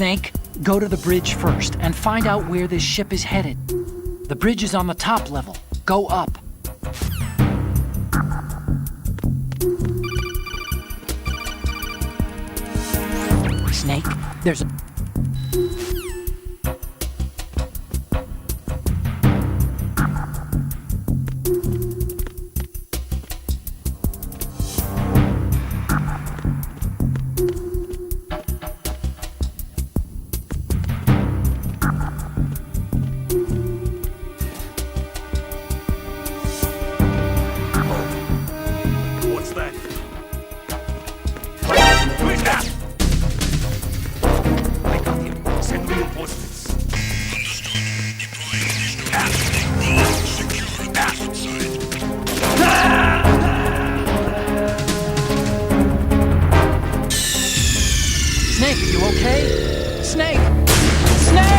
Snake, go to the bridge first and find out where this ship is headed. The bridge is on the top level. Go up. Snake, there's a... Snake, you okay? Snake! Snake!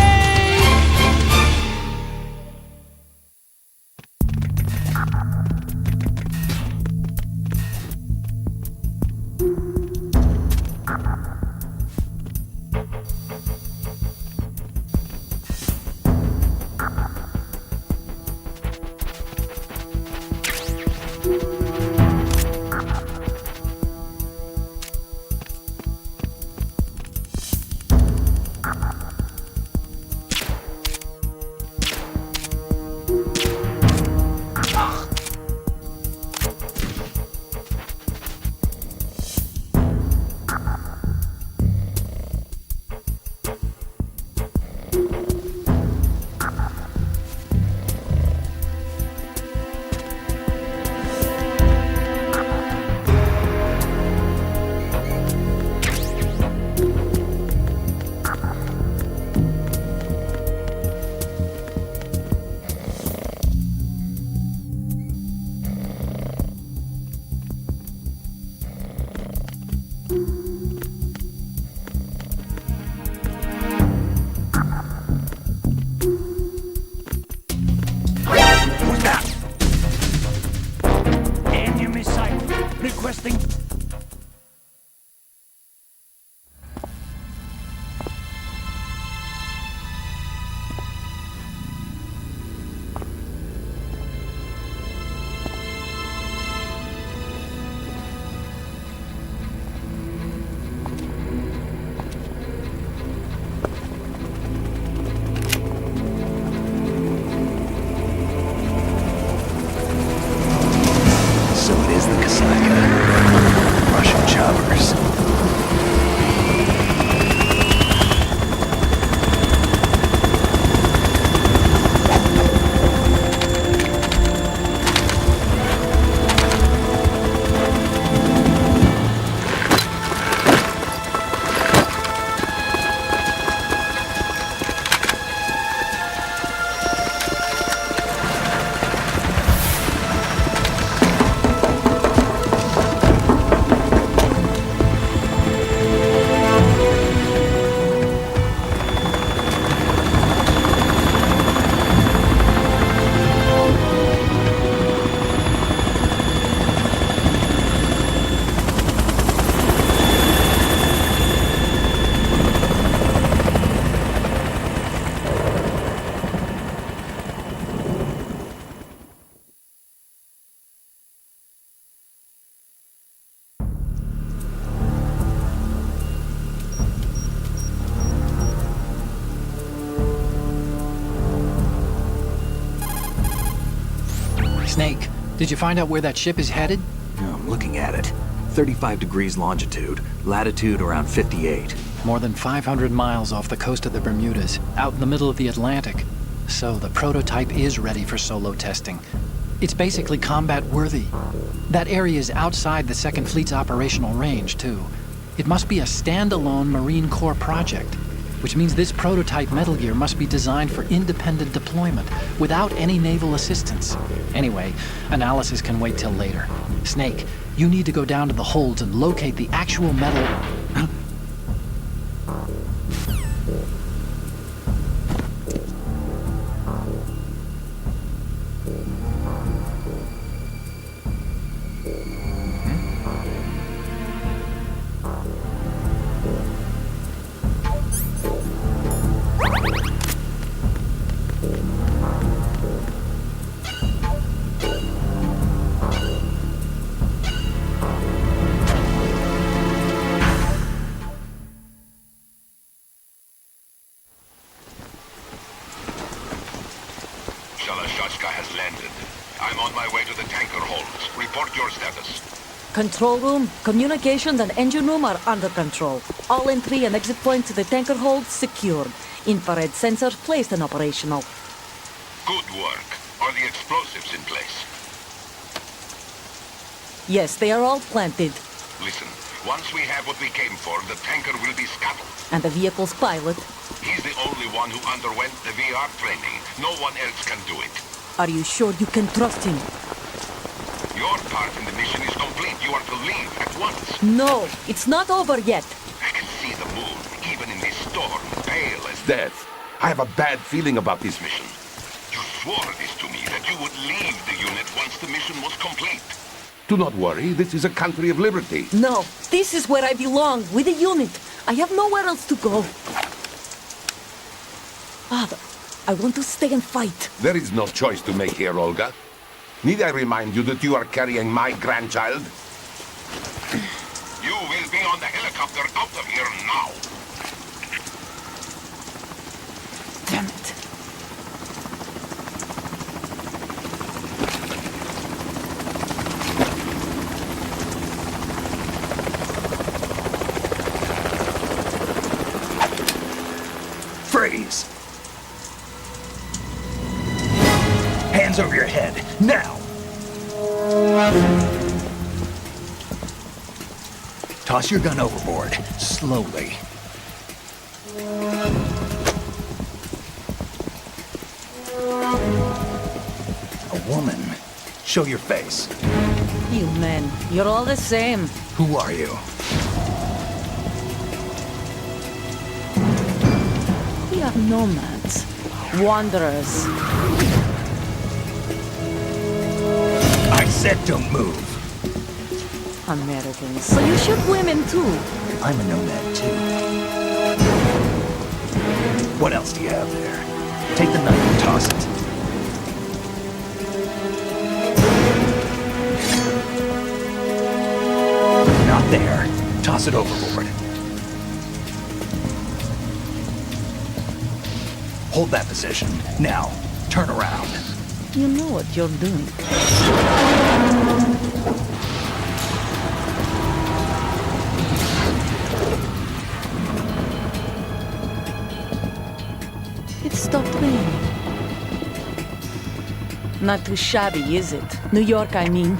Requesting. So it is the Kasaka. Russian choppers. Snake, did you find out where that ship is headed? I'm looking at it. 35 degrees longitude, latitude around 58. More than 500 miles off the coast of the Bermudas, out in the middle of the Atlantic. So the prototype is ready for solo testing. It's basically combat worthy. That area is outside the Second Fleet's operational range, too. It must be a standalone Marine Corps project, which means this prototype Metal Gear must be designed for independent deployment, without any naval assistance. Anyway, analysis can wait till later. Snake, you need to go down to the holds and locate the actual metal... Control room, communications, and engine room are under control. All entry and exit points to the tanker hold secured. Infrared sensors placed and operational. Good work. Are the explosives in place? Yes, they are all planted. Listen, once we have what we came for, the tanker will be scuttled. And the vehicle's pilot. He's the only one who underwent the VR training. No one else can do it. Are you sure you can trust him? Your part in the mission is complete. You are to leave at once. No, it's not over yet. I can see the moon, even in this storm, pale as Death. I have a bad feeling about this mission. you swore this to me, that you would leave the unit once the mission was complete. Do not worry, this is a country of liberty. No, this is where I belong, with the unit. I have nowhere else to go. Father, I want to stay and fight. There is no choice to make here, Olga. Need I remind you that you are carrying my grandchild? You will be on the helicopter out of here now. Damn it. Freeze! Hands over your head, now! Toss your gun overboard, slowly. A woman. Show your face. You men, you're all the same. Who are you? We are nomads. Wanderers. I said don't move. Americans. So you shoot women too. I'm a nomad too. What else do you have there? Take the knife and toss it. Not there. Toss it overboard. Hold that position. Now, turn around. You know what you're doing. It stopped raining. Not too shabby, is it? New York, I mean.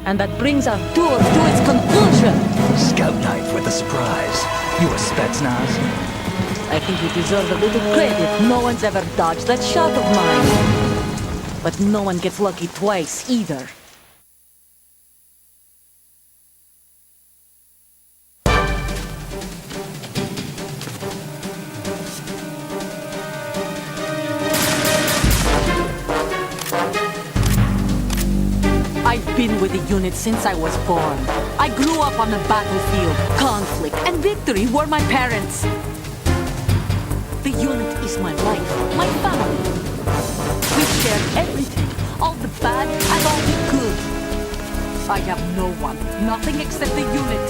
And that brings our tour to its conclusion. Scout knife with a surprise. You a Spetsnaz? I think you deserve a little credit. No one's ever dodged that shot of mine. But no one gets lucky twice, either. I've been with the unit since I was born. I grew up on the battlefield. Conflict and victory were my parents. The unit is my life, my family. We shared everything, all the bad and all the good. I have no one, nothing except the unit.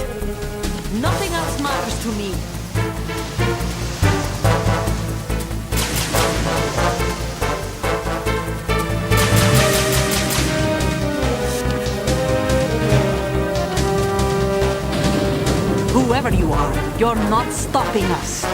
Nothing else matters to me. Whoever you are, you're not stopping us.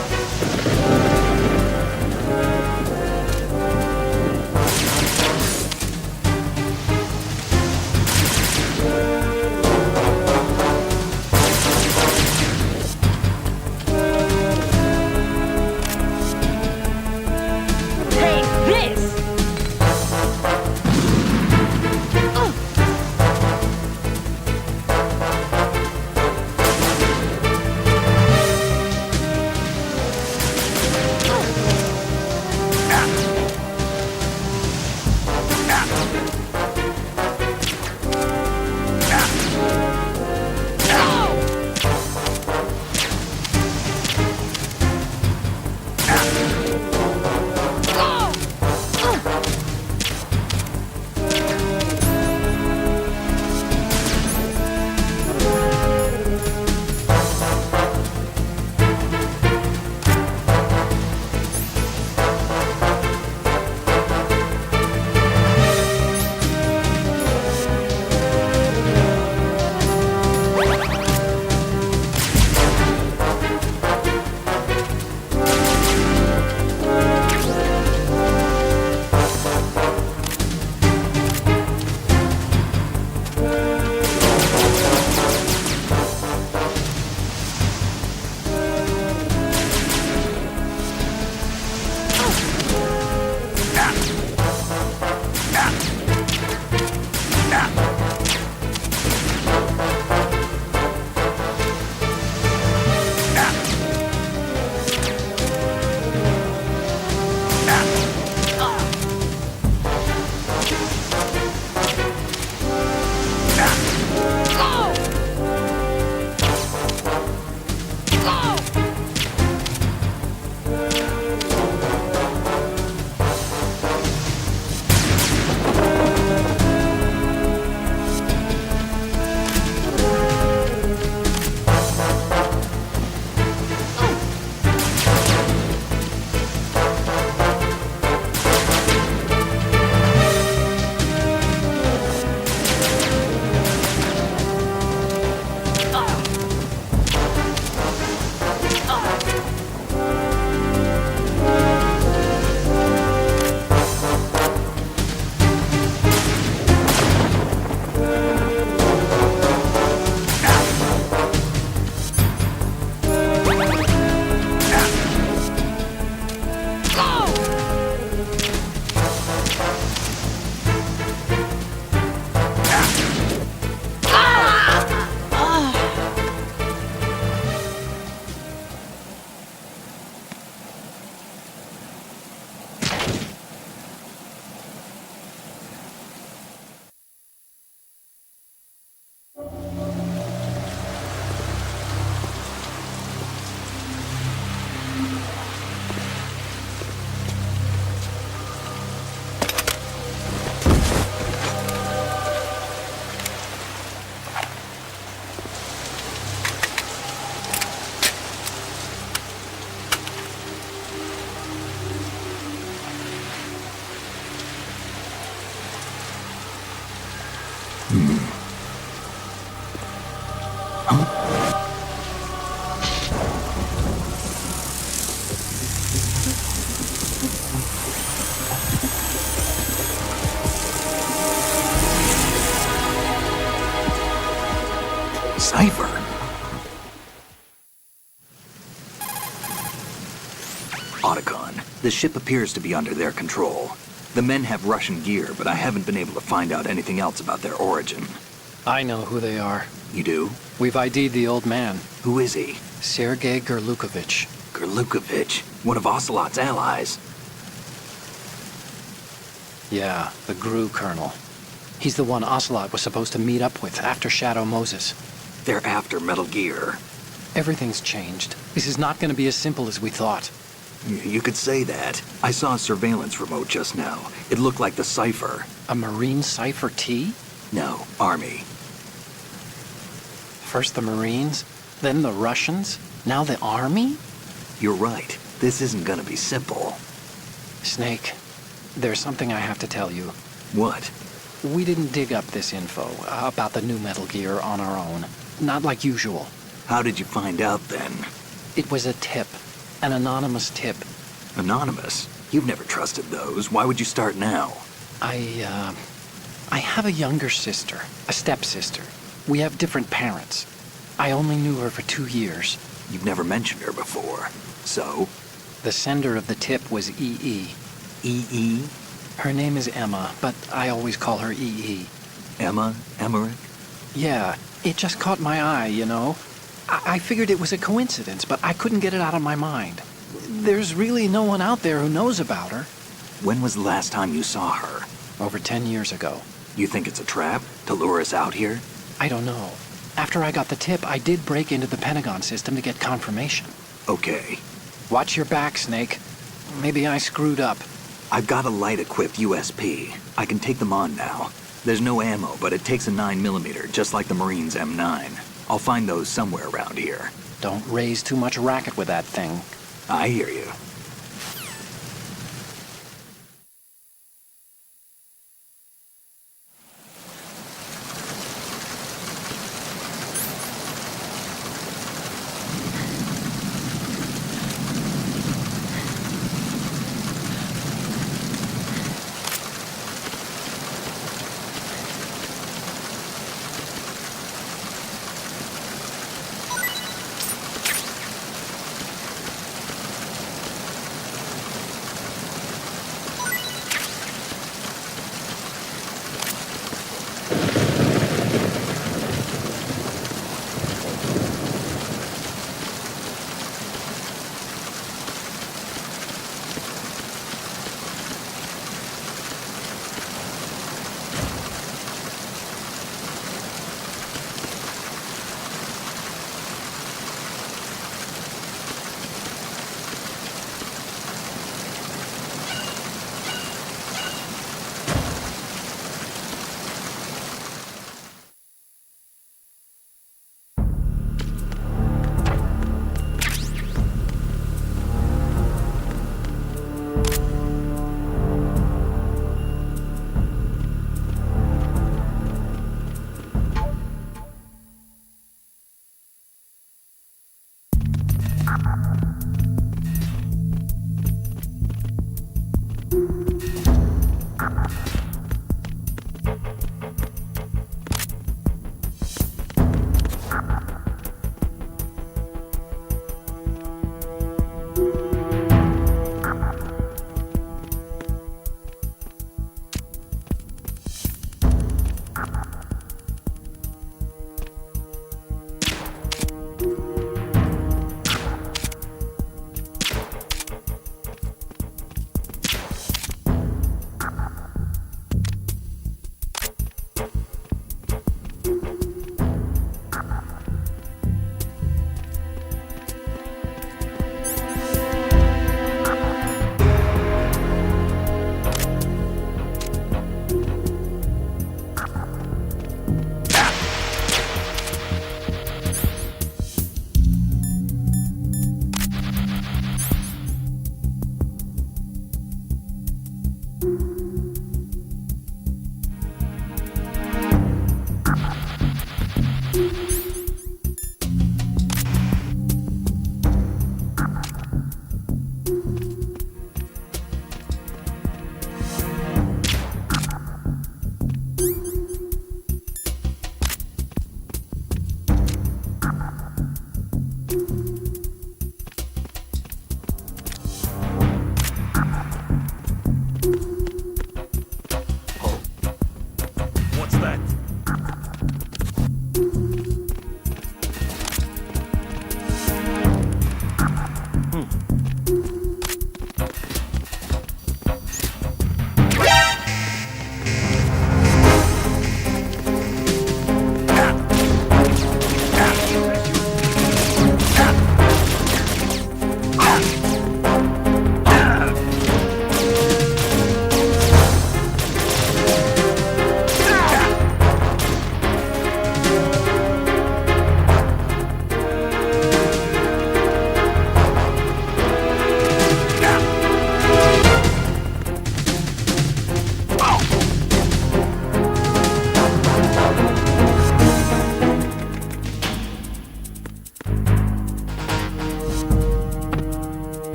Otacon, the ship appears to be under their control. The men have Russian gear, but I haven't been able to find out anything else about their origin. I know who they are. You do? We've ID'd the old man, Who is he? Sergei Gerlukovich. Gerlukovich, one of Ocelot's allies. Yeah, the GRU colonel. He's the one Ocelot was supposed to meet up with after Shadow Moses. They're after Metal Gear. Everything's changed. This is not going to be as simple as we thought. You could say that. I saw a surveillance remote just now. It looked like the Cypher. A Marine Cypher T? No, Army. First the Marines, then the Russians, now the Army? You're right. This isn't gonna be simple. Snake, there's something I have to tell you. What? We didn't dig up this info about the new Metal Gear on our own. Not like usual. How did you find out then? It was a tip. An anonymous tip. Anonymous? You've never trusted those. Why would you start now? I have a younger sister, a stepsister. We have different parents. I only knew her for 2 years. You've never mentioned her before. So? The sender of the tip was EE. EE? Her name is Emma, but I always call her EE. Emma? Emmerich? Yeah, it just caught my eye, you know? I figured it was a coincidence, but I couldn't get it out of my mind. There's really no one out there who knows about her. When was the last time you saw her? Over 10 years ago. You think it's a trap? To lure us out here? I don't know. After I got the tip, I did break into the Pentagon system to get confirmation. Okay. Watch your back, Snake. Maybe I screwed up. I've got a light-equipped USP. I can take them on now. There's no ammo, but it takes a 9mm, just like the Marines' M9. I'll find those somewhere around here. Don't raise too much racket with that thing. I hear you.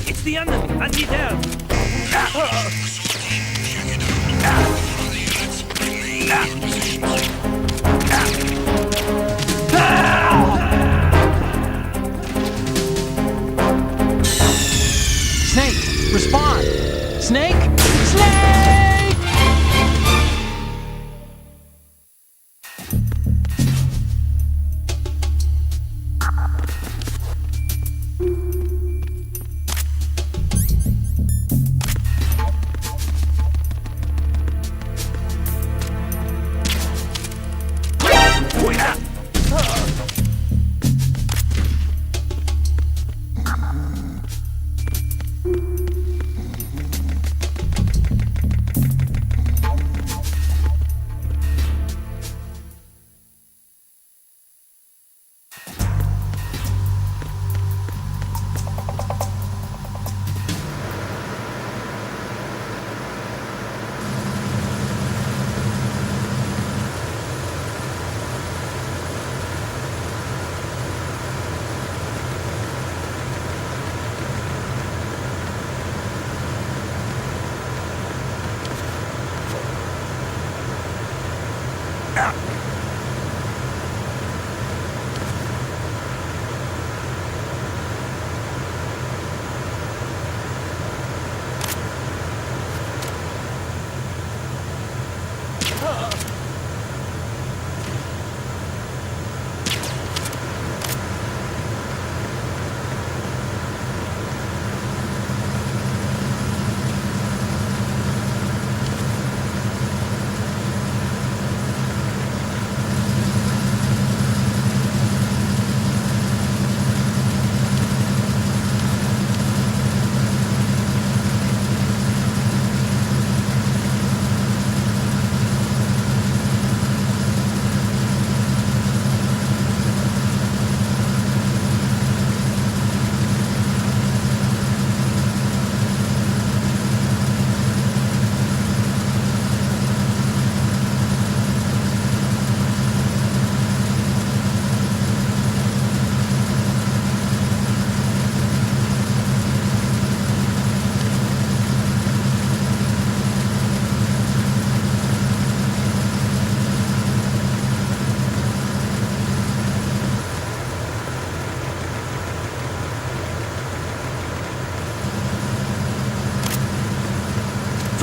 It's the enemy! I need help! Snake, respond! Snake! Snake!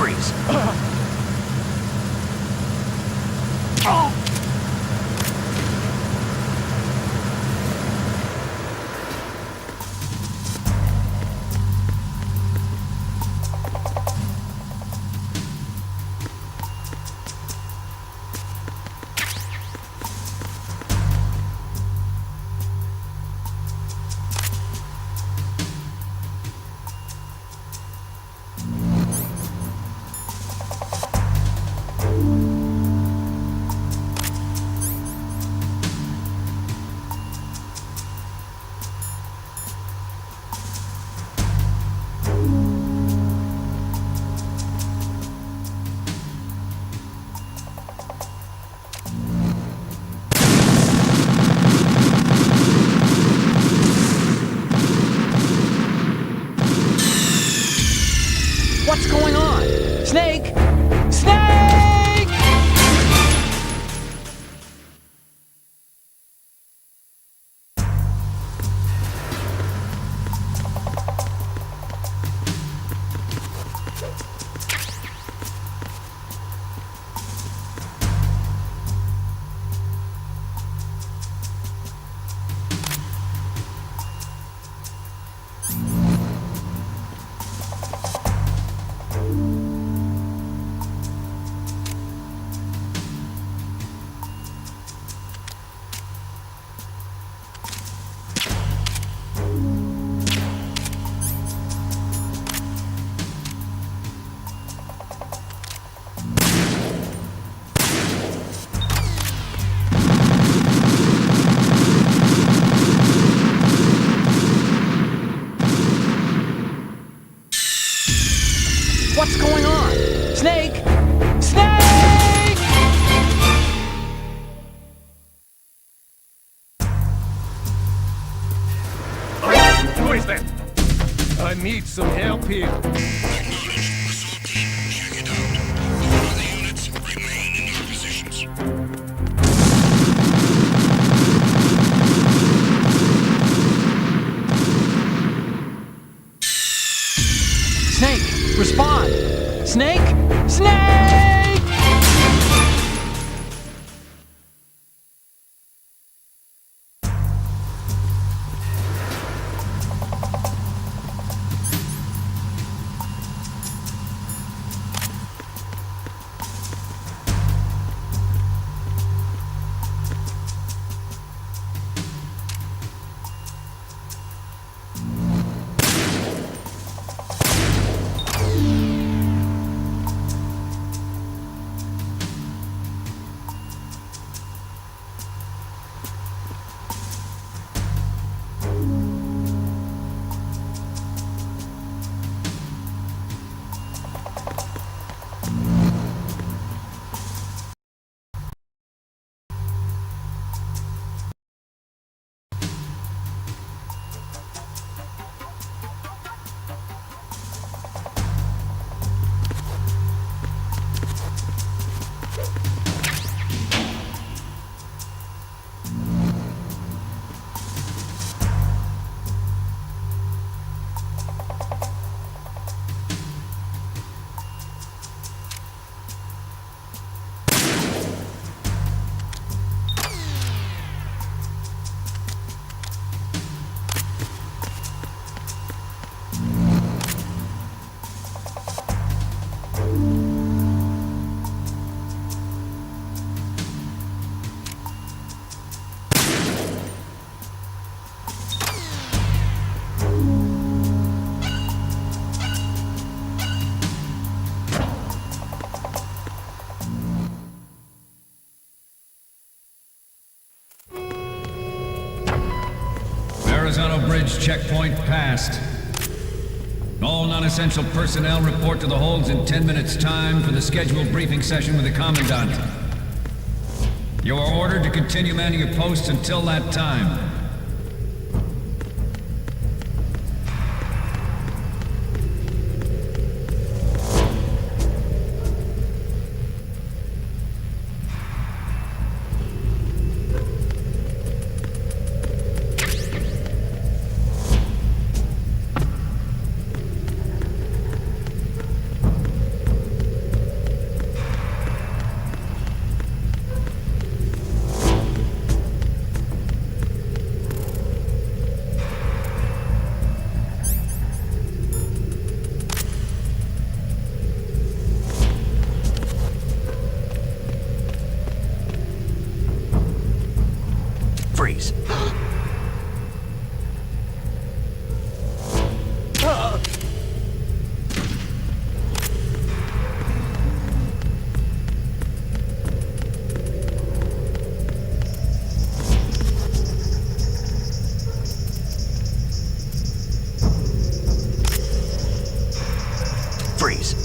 Freeze. What's going on? Snake! Snake! What's going on? Snake! Snake! Who is that? I need some help here. Assault team, check it out. All of the units remain in their positions. Snake, respond! Snake! Snake! Horizontal Bridge checkpoint passed. All non-essential personnel report to the holds in 10 minutes' time for the scheduled briefing session with the Commandant. You are ordered to continue manning your posts until that time. Freeze. Freeze.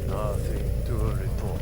Nothing to report.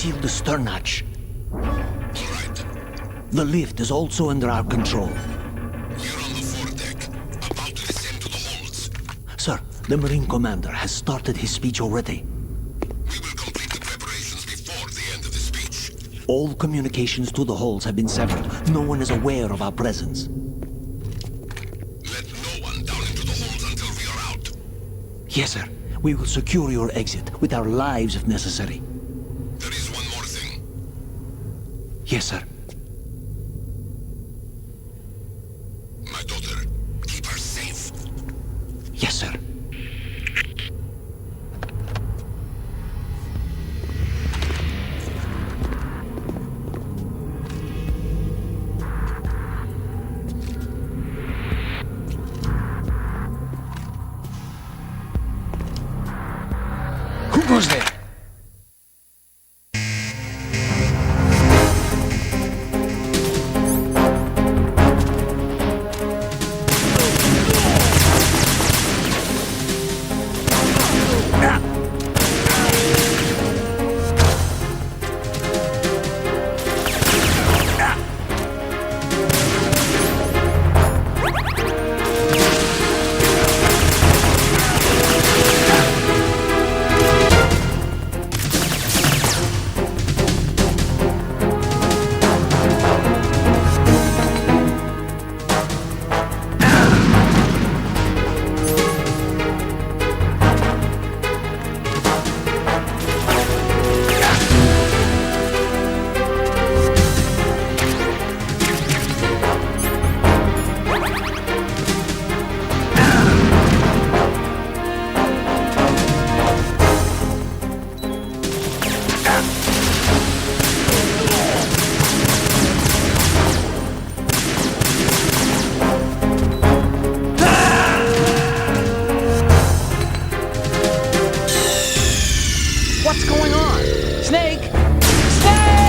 seal the stern hatch. All right. The lift is also under our control. We're on the foredeck, about to descend to the holds. Sir, the Marine Commander has started his speech already. We will complete the preparations before the end of the speech. All communications to the holds have been severed. No one is aware of our presence. Let no one down into the holds until we are out. Yes, sir. We will secure your exit, with our lives if necessary. There is one more thing. Yes, sir. My daughter, keep her safe. Yes, sir. Who goes there? What's going on? Snake! Snake!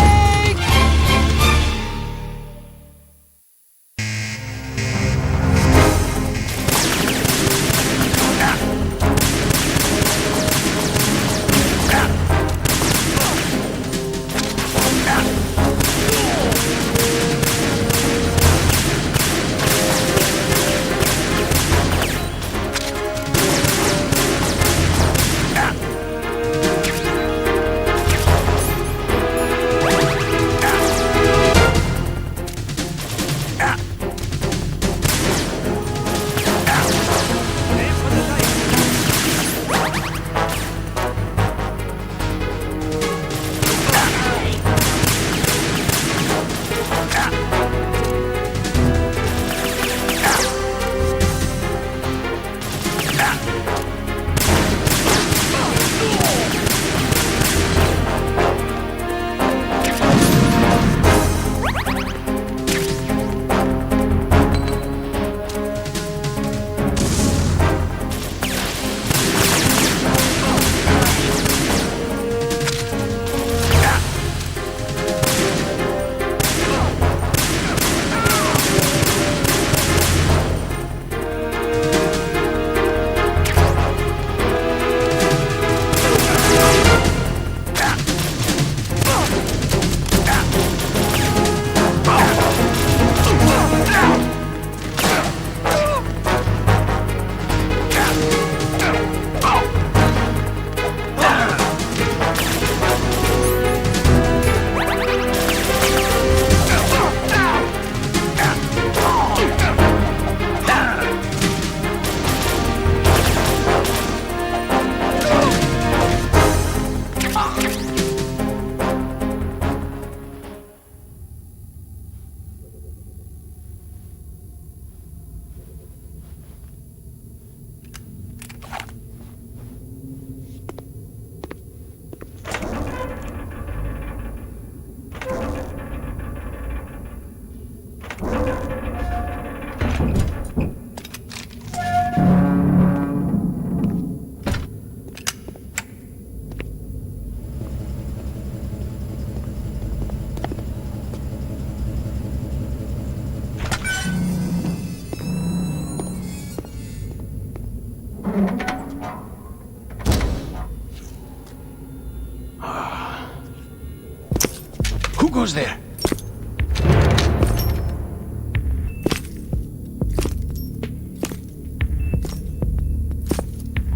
goes there?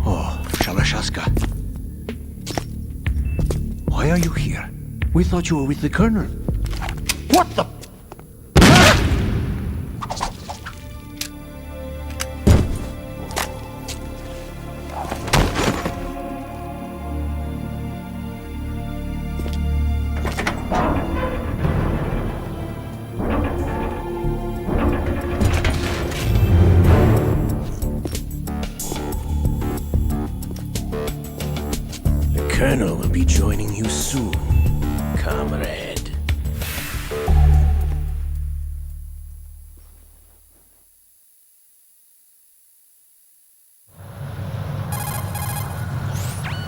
Oh, Shalashaska. Why are you here? We thought you were with the Colonel. What the... Colonel will be joining you soon, comrade.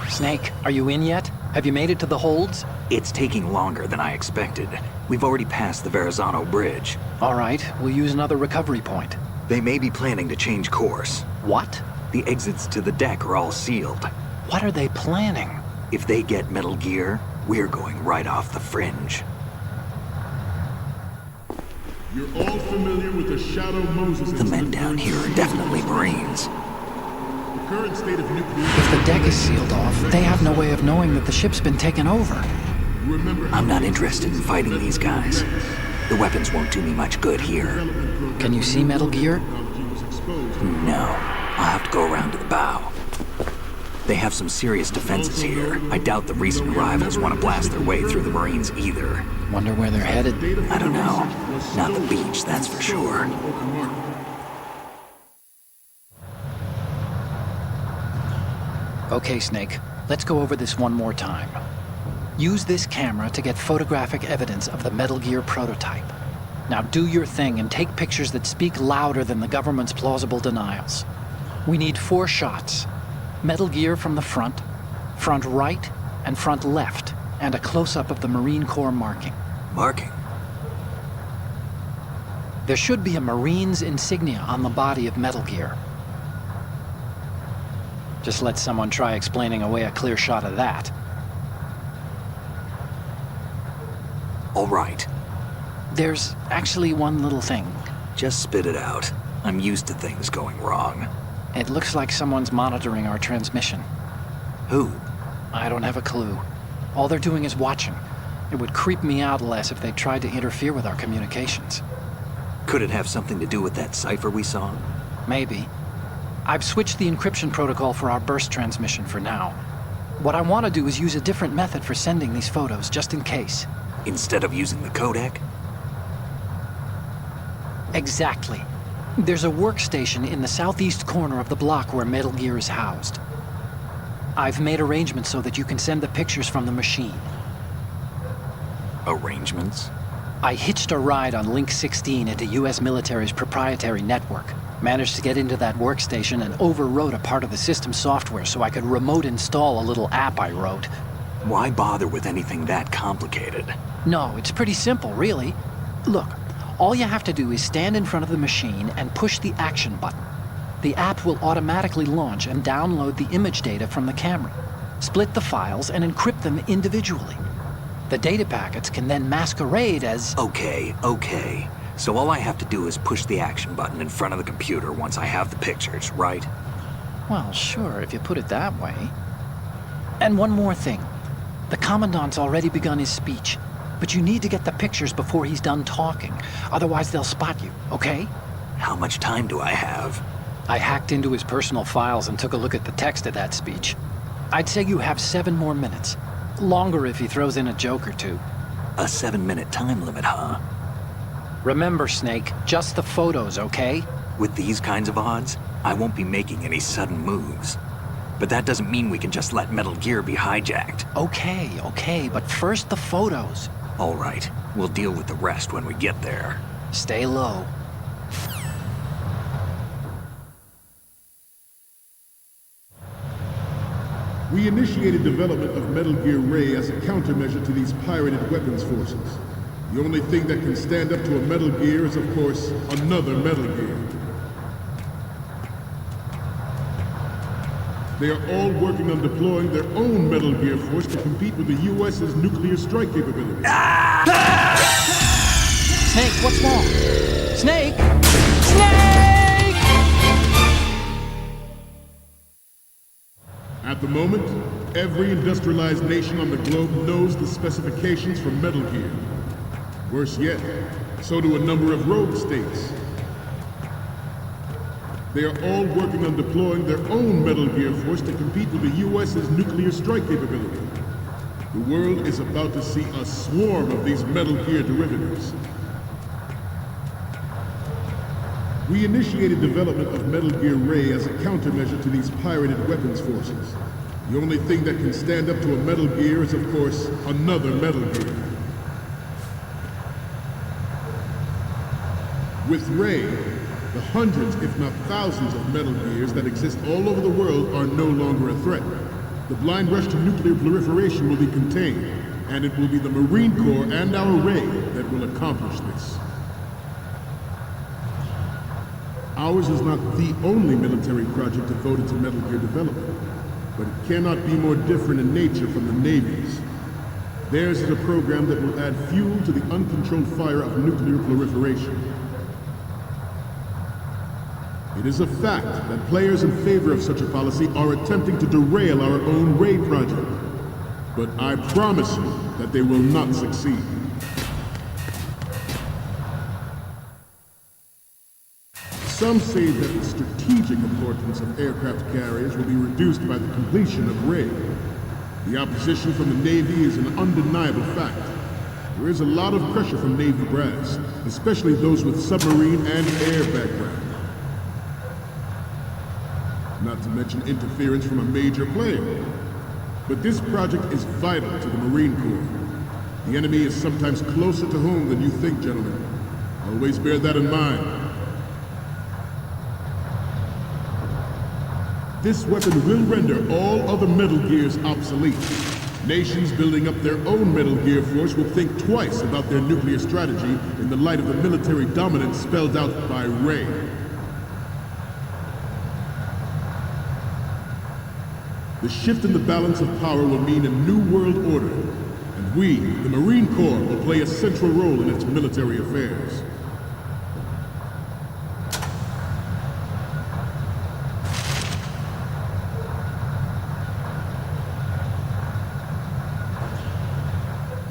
Snake, are you in yet? Have you made it to the holds? It's taking longer than I expected. We've already passed the Verrazano Bridge. All right, we'll use another recovery point. They may be planning to change course. What? The exits to the deck are all sealed. What are they planning? If they get Metal Gear, we're going right off the fringe. You're all familiar with the Shadow Moses. The men down here are definitely Marines. The current state of nuclear... If the deck is sealed off, they have no way of knowing that the ship's been taken over. I'm not interested in fighting these guys. The weapons won't do me much good here. Can you see Metal Gear? No. I'll have to go around to the bow. They have some serious defenses here. I doubt the recent arrivals want to blast their way through the Marines either. Wonder where they're headed? I don't know. Not the beach, that's for sure. Okay, Snake. Let's go over this one more time. Use this camera to get photographic evidence of the Metal Gear prototype. Now do your thing and take pictures that speak louder than the government's plausible denials. We need 4 shots. Metal Gear from the front right, and front left, and a close-up of the Marine Corps marking. Marking? There should be a Marine's insignia on the body of Metal Gear. Just let someone try explaining away a clear shot of that. All right. There's actually one little thing. Just spit it out. I'm used to things going wrong. It looks like someone's monitoring our transmission. Who? I don't have a clue. All they're doing is watching. It would creep me out less if they tried to interfere with our communications. Could it have something to do with that cipher we saw? Maybe. I've switched the encryption protocol for our burst transmission for now. What I want to do is use a different method for sending these photos, just in case. Instead of using the codec? Exactly. There's a workstation in the southeast corner of the block where Metal Gear is housed. I've made arrangements so that you can send the pictures from the machine. Arrangements? I hitched a ride on Link 16 into U.S. military's proprietary network. Managed to get into that workstation and overwrote a part of the system software so I could remote install a little app I wrote. Why bother with anything that complicated? No, it's pretty simple, really. Look, all you have to do is stand in front of the machine and push the action button. The app will automatically launch and download the image data from the camera, split the files, and encrypt them individually. The data packets can then masquerade as... Okay. So all I have to do is push the action button in front of the computer once I have the pictures, right? Well, sure, if you put it that way. And one more thing. The Commandant's already begun his speech, but you need to get the pictures before he's done talking. Otherwise, they'll spot you, okay? How much time do I have? I hacked into his personal files and took a look at the text of that speech. I'd say you have 7 more minutes. Longer if he throws in a joke or two. A 7-minute time limit, huh? Remember, Snake, just the photos, okay? With these kinds of odds, I won't be making any sudden moves. But that doesn't mean we can just let Metal Gear be hijacked. Okay, but first the photos. All right, we'll deal with the rest when we get there. Stay low. We initiated development of Metal Gear Ray as a countermeasure to these pirated weapons forces. The only thing that can stand up to a Metal Gear is, of course, another Metal Gear. They are all working on deploying their own Metal Gear Force to compete with the U.S.'s nuclear strike capabilities. Snake, what's wrong? Snake! Snake! At the moment, every industrialized nation on the globe knows the specifications for Metal Gear. Worse yet, so do a number of rogue states. They are all working on deploying their own Metal Gear Force to compete with the U.S.'s nuclear strike capability. The world is about to see a swarm of these Metal Gear derivatives. We initiated development of Metal Gear Ray as a countermeasure to these pirated weapons forces. The only thing that can stand up to a Metal Gear is, of course, another Metal Gear. With Ray, the hundreds, if not thousands, of Metal Gears that exist all over the world are no longer a threat. The blind rush to nuclear proliferation will be contained, and it will be the Marine Corps and our Ray that will accomplish this. Ours is not the only military project devoted to Metal Gear development, but it cannot be more different in nature from the Navy's. Theirs is a program that will add fuel to the uncontrolled fire of nuclear proliferation. It is a fact that players in favor of such a policy are attempting to derail our own Ray project. But I promise you that they will not succeed. Some say that the strategic importance of aircraft carriers will be reduced by the completion of Ray. The opposition from the Navy is an undeniable fact. There is a lot of pressure from Navy brass, especially those with submarine and air background. Not to mention interference from a major player. But this project is vital to the Marine Corps. The enemy is sometimes closer to home than you think, gentlemen. Always bear that in mind. This weapon will render all other Metal Gears obsolete. Nations building up their own Metal Gear Force will think twice about their nuclear strategy in the light of the military dominance spelled out by Ray. The shift in the balance of power will mean a new world order, and we, the Marine Corps, will play a central role in its military affairs.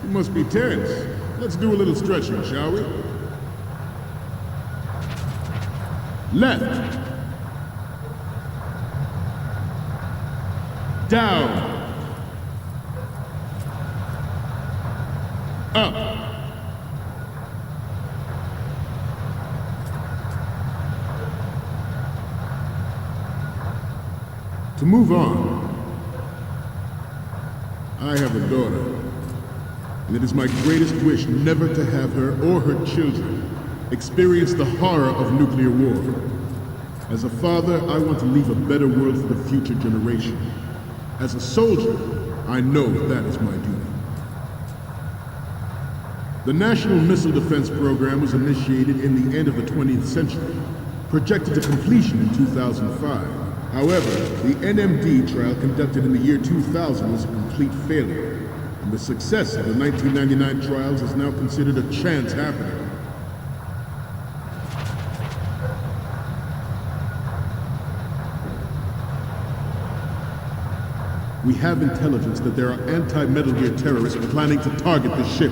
You must be tense. Let's do a little stretching, shall we? Left. Down. Up. To move on, I have a daughter, and it is my greatest wish never to have her or her children experience the horror of nuclear war. As a father, I want to leave a better world for the future generation. As a soldier, I know that is my duty. The National Missile Defense Program was initiated in the end of the 20th century, projected to completion in 2005. However, the NMD trial conducted in the year 2000 was a complete failure, and the success of the 1999 trials is now considered a chance happening. We have intelligence that there are anti-Metal Gear terrorists planning to target the ship.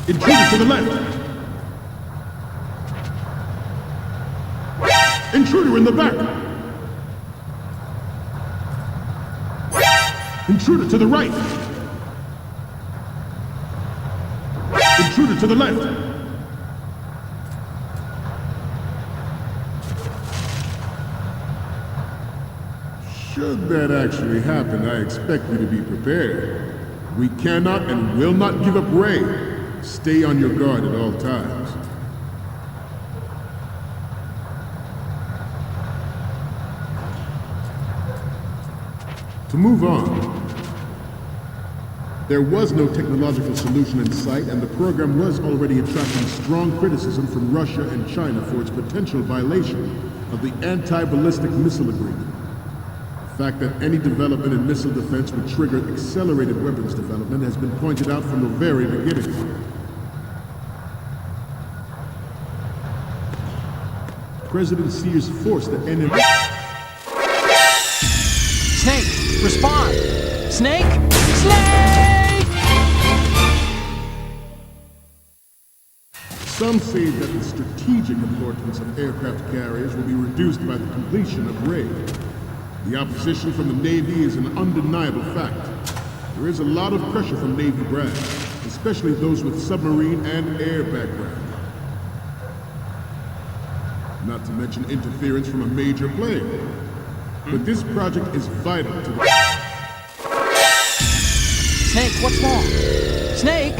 Intruder to the left! Intruder in the back! Intruder to the right! Intruder to the left! Should that actually happen, I expect you to be prepared. We cannot and will not give up Ray. Stay on your guard at all times. To move on, There was no technological solution in sight, and the program was already attracting strong criticism from Russia and China for its potential violation of the Anti-Ballistic Missile Agreement. The fact that any development in missile defense would trigger accelerated weapons development has been pointed out from the very beginning. President Sears forced the NMD... Snake, respond! Snake! Snake! Some say that the strategic importance of aircraft carriers will be reduced by the completion of RAID. The opposition from the Navy is an undeniable fact. There is a lot of pressure from Navy brass, especially those with submarine and air background. Not to mention interference from a major player. But this project is vital to the... Snake, what's wrong? Snake!